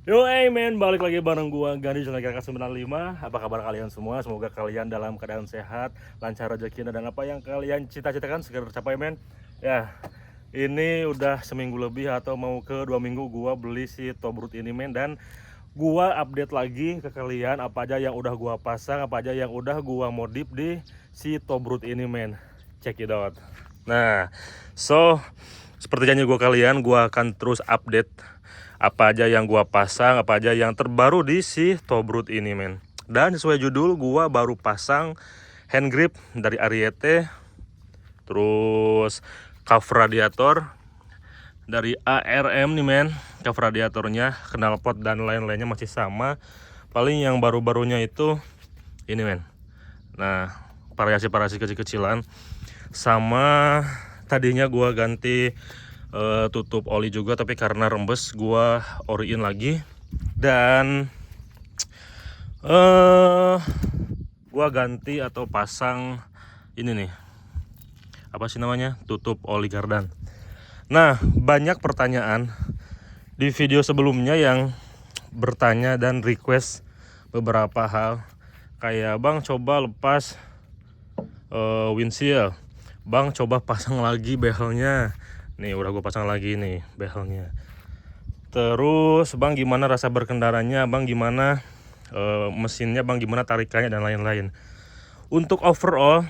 Yo men, balik lagi bareng gua Gandhi channel KK95. Apa kabar kalian semua? Semoga kalian dalam keadaan sehat, lancar rezeki dan apa yang kalian cita-citakan segera tercapai men. Ya, ini udah seminggu lebih atau mau ke 2 minggu gua beli si Tobrut ini men, dan gua update lagi ke kalian apa aja yang udah gua pasang, apa aja yang udah gua modif di si Tobrut ini men. Check it out. Nah, seperti janji gua akan terus update apa aja yang gua pasang, apa aja yang terbaru di si Tobrut ini men. Dan sesuai judul, gua baru pasang hand grip dari Ariete, terus cover radiator dari ARM nih men. Cover radiatornya, knalpot dan lain-lainnya masih sama. Paling yang baru-barunya itu ini men. Nah, variasi-variasi kecil-kecilan. Sama tadinya gua ganti tutup oli juga, tapi karena rembes gua oriin lagi. Dan gua ganti atau pasang ini nih, apa sih namanya, tutup oli gardan. Nah, banyak pertanyaan di video sebelumnya yang bertanya dan request beberapa hal, kayak bang coba lepas windshield, bang coba pasang lagi behelnya. Nih udah gue pasang lagi nih behelnya. Terus bang gimana rasa berkendaranya, bang gimana mesinnya, bang gimana tarikannya dan lain-lain. Untuk overall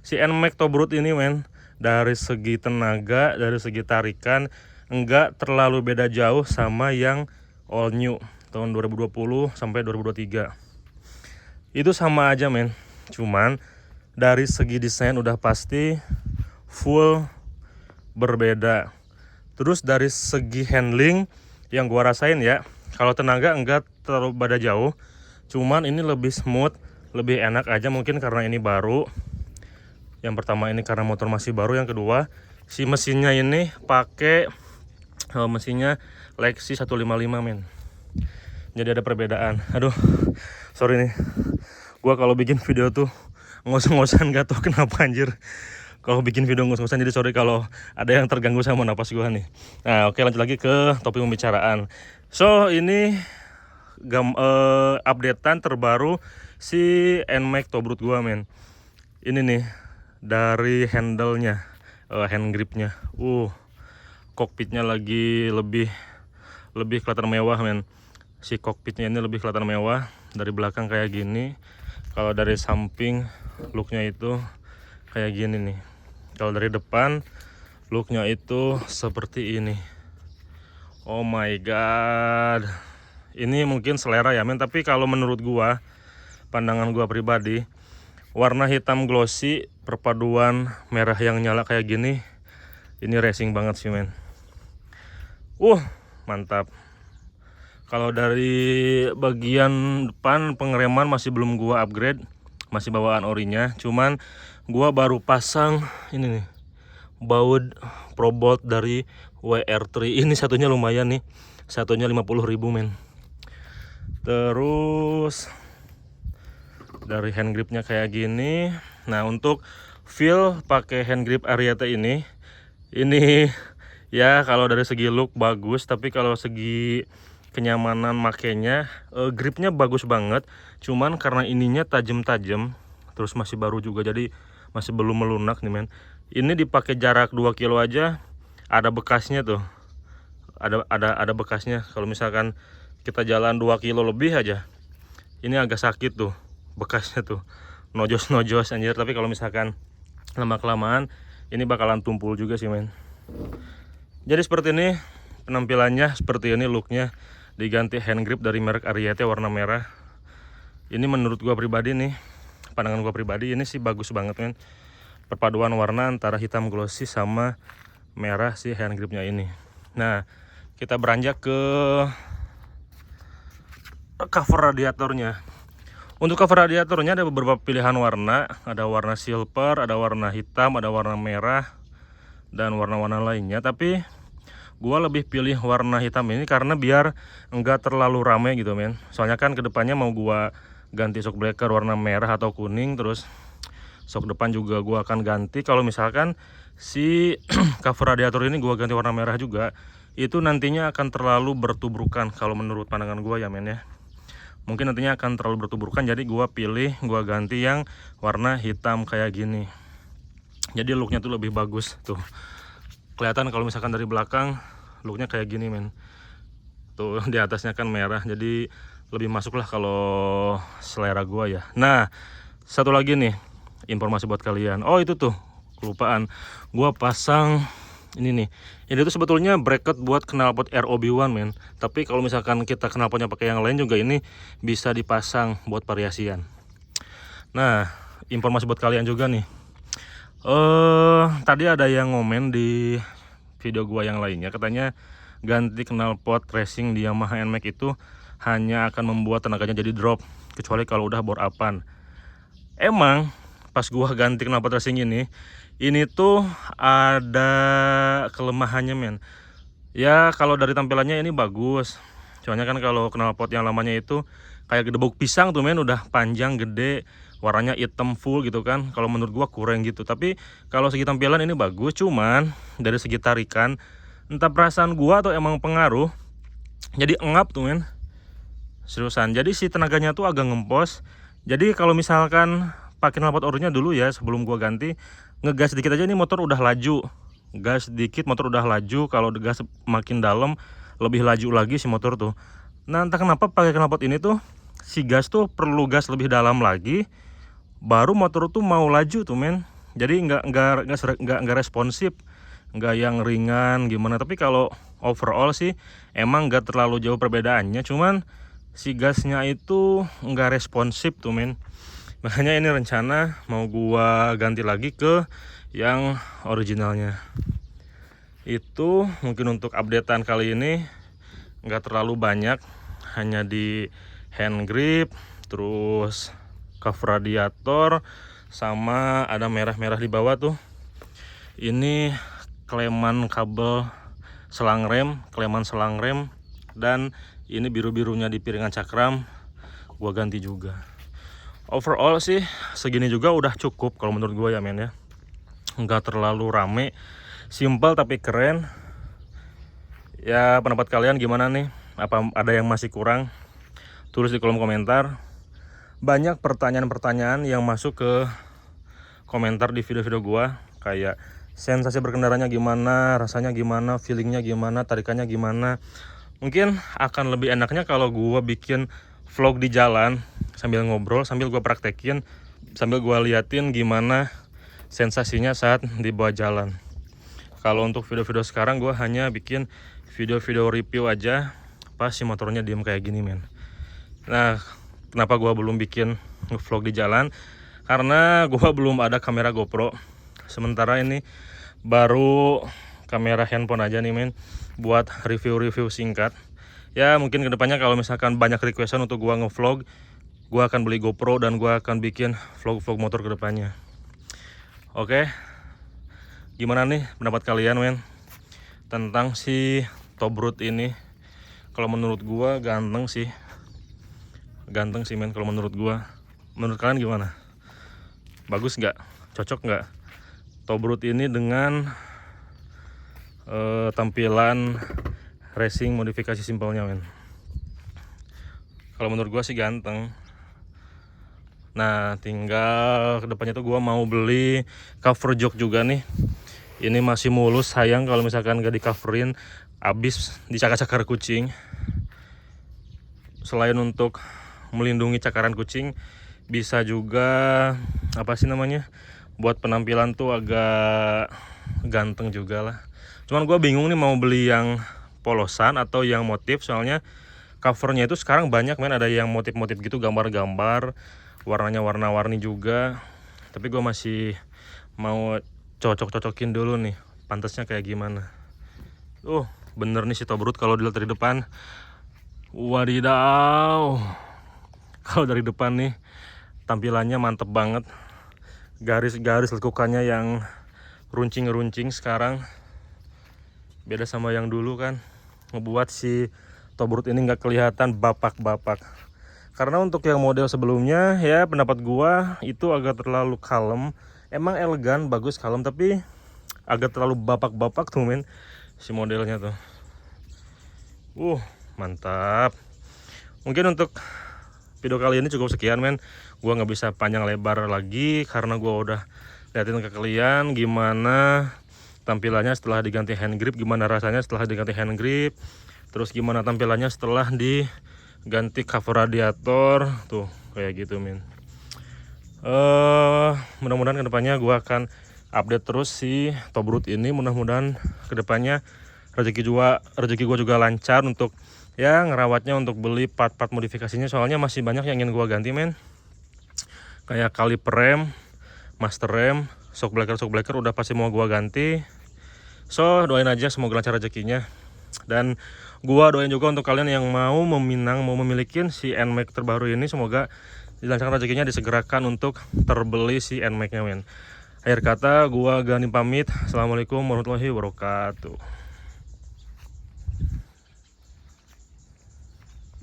si NMAX Tobrut ini men, dari segi tenaga, dari segi tarikan enggak terlalu beda jauh sama yang all new tahun 2020 sampai 2023. Itu sama aja men. Cuman dari segi desain udah pasti full berbeda. Terus dari segi handling yang gua rasain ya, kalau tenaga enggak terlalu beda jauh, cuman ini lebih smooth, lebih enak aja, mungkin karena ini baru. Yang pertama ini karena motor masih baru, yang kedua si mesinnya ini pakai mesinnya Lexi 155 men. Jadi ada perbedaan. Aduh, sorry nih, gua kalau bikin video tuh ngos-ngosan, gak tau kenapa anjir. Kalau bikin video ngos-ngosan, jadi sorry kalau ada yang terganggu sama napas gua nih. Nah, oke, lanjut lagi ke topik pembicaraan. Ini updatean terbaru si NMAX Tobrut gua men. Ini nih dari handle-nya, hand gripnya. Kokpitnya lagi lebih kelihatan mewah men. Si kokpitnya ini lebih kelihatan mewah. Dari belakang kayak gini, kalau dari samping looknya itu kayak gini nih. Kalau dari depan looknya itu seperti ini. Oh my god, ini mungkin selera ya men, tapi kalau menurut gua, pandangan gua pribadi, warna hitam glossy perpaduan merah yang nyala kayak gini, ini racing banget sih men. Mantap. Kalau dari bagian depan pengereman masih belum gua upgrade, masih bawaan orinya. Cuman gua baru pasang ini nih, baut Probolt dari WR3. Ini satunya lumayan nih, satunya 50.000 men. Terus dari hand gripnya kayak gini. Nah, untuk feel pakai hand grip Ariete ini ya kalau dari segi look bagus, tapi kalau segi kenyamanan makainya, gripnya bagus banget. Cuman karena ininya tajam-tajam, terus masih baru juga, jadi masih belum melunak nih men. Ini dipakai jarak 2 kilo aja ada bekasnya tuh. Ada bekasnya. Kalau misalkan kita jalan 2 kilo lebih aja, ini agak sakit tuh bekasnya tuh. Nojos-nojos anjir, tapi kalau misalkan lama-kelamaan ini bakalan tumpul juga sih men. Jadi seperti ini penampilannya, seperti ini looknya. Diganti hand grip dari merek Ariete warna merah. Ini menurut gua pribadi nih, pandangan gua pribadi, ini sih bagus banget men. Perpaduan warna antara hitam glossy sama merah si hand gripnya ini. Nah, kita beranjak ke cover radiatornya. Untuk cover radiatornya ada beberapa pilihan warna. Ada warna silver, ada warna hitam, ada warna merah, dan warna-warna lainnya. Tapi gua lebih pilih warna hitam ini karena biar enggak terlalu rame gitu men. Soalnya kan kedepannya mau gua ganti shock breaker warna merah atau kuning, terus shock depan juga gua akan ganti. Kalau misalkan si cover radiator ini gua ganti warna merah juga, itu nantinya akan terlalu bertubrukan kalau menurut pandangan gue ya men ya. Mungkin nantinya akan terlalu bertubrukan, jadi gue ganti yang warna hitam kayak gini. Jadi looknya tuh lebih bagus tuh. Kelihatan kalau misalkan dari belakang looknya kayak gini men. Tuh di atasnya kan merah, jadi lebih masuk lah kalau selera gua ya. Nah, satu lagi nih informasi buat kalian. Oh itu tuh kelupaan, gua pasang ini nih. Ini tuh sebetulnya bracket buat knalpot ROB1 men. Tapi kalau misalkan kita knalpotnya pakai yang lain juga ini bisa dipasang buat variasian. Nah, informasi buat kalian juga nih. Tadi ada yang ngomen di video gua yang lainnya, katanya ganti knalpot racing di Yamaha NMAX itu hanya akan membuat tenaganya jadi drop, kecuali kalau udah bore upan. Emang pas gua ganti knalpot racing ini tuh ada kelemahannya men. Ya kalau dari tampilannya ini bagus, soalnya kan kalau knalpot yang lamanya itu kayak gedebuk pisang tuh men, udah panjang gede, warnanya hitam full gitu kan. Kalau menurut gua kurang gitu. Tapi kalau segi tampilan ini bagus, cuman dari segi tarikan entah perasaan gua atau emang pengaruh, jadi engap tuh men, seriusan. Jadi si tenaganya tuh agak ngempos. Jadi kalau misalkan pakai knalpot orinya dulu ya, sebelum gua ganti, ngegas sedikit aja ini motor udah laju. Gas sedikit motor udah laju, kalau gas makin dalam lebih laju lagi si motor tuh. Nah entah kenapa pakai knalpot ini tuh si gas tuh perlu gas lebih dalam lagi, baru motor tuh mau laju tuh men. Jadi nggak responsif, nggak yang ringan gimana. Tapi kalau overall sih emang nggak terlalu jauh perbedaannya, cuman si gasnya itu nggak responsif tuh men. Makanya ini rencana mau gua ganti lagi ke yang originalnya. Itu mungkin untuk updatean kali ini nggak terlalu banyak, hanya di hand grip, terus cover radiator, sama ada merah-merah di bawah tuh. Ini kleman kabel selang rem, kleman selang rem, dan ini biru-birunya di piringan cakram gua ganti juga. Overall sih segini juga udah cukup kalau menurut gua ya men ya. Nggak terlalu rame, simple tapi keren. Ya pendapat kalian gimana nih? Apa ada yang masih kurang? Tulis di kolom komentar. Banyak pertanyaan-pertanyaan yang masuk ke komentar di video-video gua, kayak sensasi berkendaranya gimana, rasanya gimana, feelingnya gimana, tarikannya gimana. Mungkin akan lebih enaknya kalau gua bikin vlog di jalan sambil ngobrol, sambil gua praktekin, sambil gua liatin gimana sensasinya saat di bawah jalan. Kalau untuk video-video sekarang gua hanya bikin video-video review aja pas si motornya diem kayak gini men. Nah kenapa gua belum bikin vlog di jalan, karena gua belum ada kamera GoPro. Sementara ini baru kamera handphone aja nih men, buat review-review singkat. Ya mungkin kedepannya kalau misalkan banyak requestan untuk gua ngevlog, gua akan beli GoPro dan gua akan bikin vlog-vlog motor kedepannya. Oke, gimana nih pendapat kalian men tentang si Tobrut ini? Kalau menurut gua ganteng sih men. Kalau menurut gua, menurut kalian gimana? Bagus nggak? Cocok nggak Tobrut ini dengan tampilan racing modifikasi simpelnya men? Kalau menurut gua sih ganteng. Nah tinggal kedepannya tuh gua mau beli cover jok juga nih. Ini masih mulus, sayang kalau misalkan gak di coverin, habis dicakar-cakar kucing. Selain untuk melindungi cakaran kucing, bisa juga apa sih namanya, buat penampilan tuh agak ganteng juga lah. Cuman gue bingung nih mau beli yang polosan atau yang motif, soalnya covernya itu sekarang banyak men, ada yang motif-motif gitu, gambar-gambar, warnanya warna-warni juga. Tapi gue masih mau cocok-cocokin dulu nih pantasnya kayak gimana. Bener nih si Tobrut kalau dilihat dari depan. Wadidaw, kalau dari depan nih tampilannya mantep banget. Garis-garis lekukannya yang runcing-runcing sekarang, beda sama yang dulu kan, ngebuat si Tobrut ini nggak kelihatan bapak-bapak. Karena untuk yang model sebelumnya ya pendapat gua itu agak terlalu kalem. Emang elegan, bagus, kalem, tapi agak terlalu bapak-bapak tuh men si modelnya tuh. Mantap. Mungkin untuk video kali ini cukup sekian men. Gua nggak bisa panjang lebar lagi karena gua udah liatin ke kalian gimana tampilannya setelah diganti hand grip, gimana rasanya setelah diganti hand grip, terus gimana tampilannya setelah diganti cover radiator tuh kayak gitu men. Mudah-mudahan kedepannya gua akan update terus si Tobrut ini. Mudah-mudahan kedepannya rezeki gua juga lancar untuk ya ngerawatnya, untuk beli part-part modifikasinya, soalnya masih banyak yang ingin gua ganti men. Kayak kaliper rem, master rem, shock breaker udah pasti mau gua ganti. So doain aja semoga lancar rezekinya. Dan gua doain juga untuk kalian yang mau memiliki si NMAX terbaru ini, semoga dilancarkan rezekinya, disegerakan untuk terbeli si NMAX nya men. Akhir kata gua Gani pamit. Assalamualaikum warahmatullahi wabarakatuh.